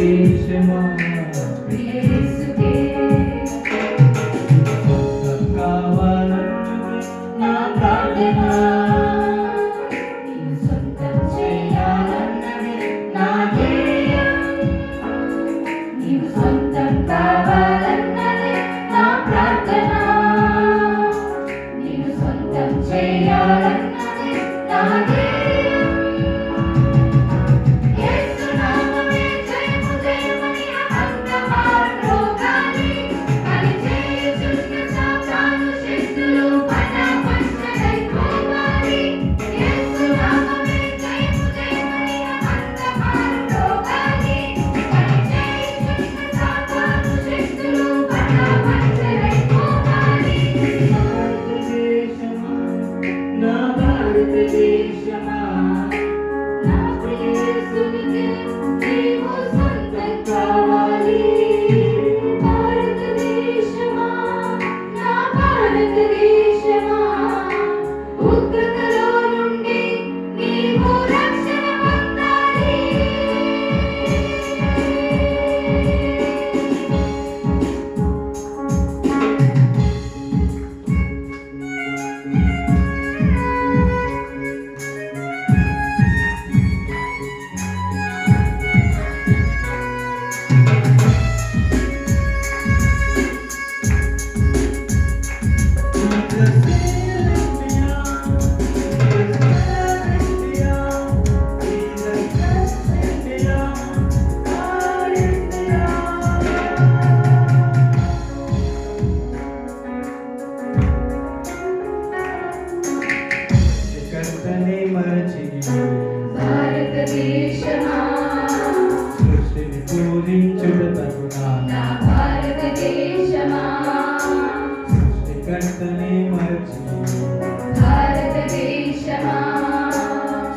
భారతదేశమా యేసుకే కావాలన్నది నా ప్రార్థన నీ సొంతం చేయాలన్నది నా ధ్యేయం నీవు సొంతం కావాలన్నది నా ప్రార్థన నీవు సొంతం చేయాలన్నది నా ధ్యేయం భారతదేశమా నా ప్రియేసునికి నీవు సొంతం కావాలి భారతదేశమా నా భారతదేశమా ఉగ్రతలో నుండి నీవు రక్షణ పొందాలి భారతదేశమా సృష్టిని పూజించుట తగునా నా భారతదేశమా సృష్టికర్తనే మరచి భారతదేశమా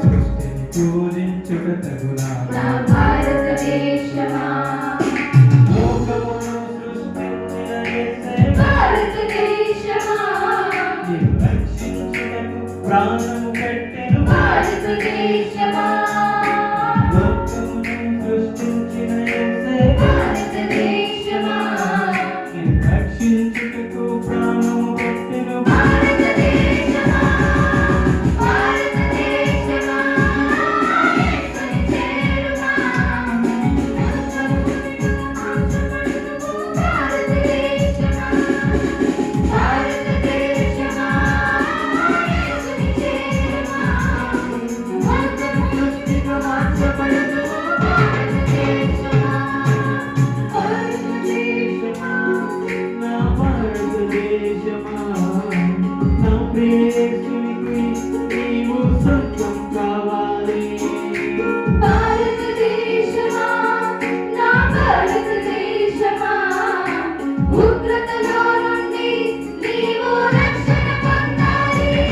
సృష్టిని పూజించుట తగునా నా భారతదేశమా లోకమును సృష్టించిన యేసయ్య భారతదేశమా నీవు రక్షించుటకు ప్రాణము పెట్టెను భారతదేశమా లోకమును సృష్టించిన యేసయ్య భారతదేశమా నీవు రక్షించుటకు ప్రాణము పెట్టెను భారతదేశమా భారతదేశమా యేసుని చేరుమా భారతదేశమా భారతదేశమా యేసుని చేరుమా వందములుగా మార్చబడును భారతదేశమా భారతదేశమా నా భారతదేశమా నా ప్రియేసునికి నీవు సొంతం కావాలి భారతదేశమా నా భారతదేశమా ఉగ్రతలో నుండి నీవు రక్షణ పొందాలి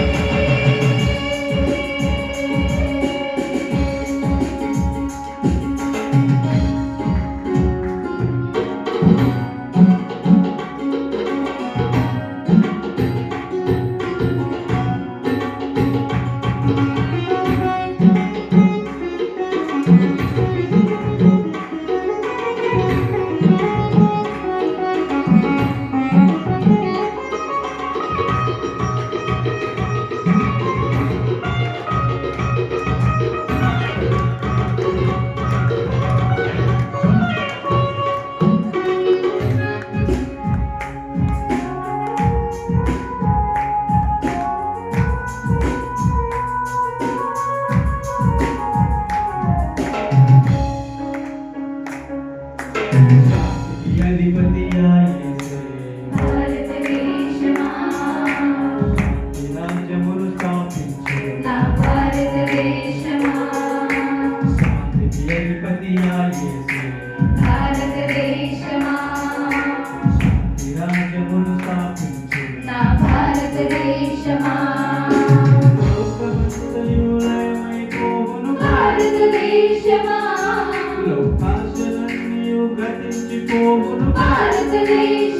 శాంతికి అధిపతియా యేసయ్య భారతదేశమా నీ రాజ్యమును స్థాపించు నా భారతదేశమా శాంతికి అధిపతియా యేసయ్య భారతదేశమా నీ రాజ్యమును స్థాపించు నా భారతదేశమా లోకమంతయు లయమైపోవును భారతదేశమా లోకాశలన్నీయు గతించిపోవును భారతదేశమా